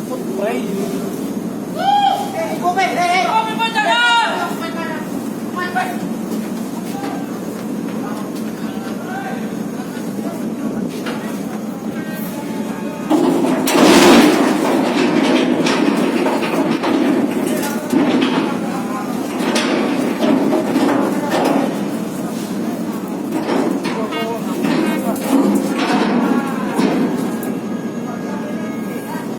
Footbray. Eh, Kumpay! Eh! Kami pa dyan! Man!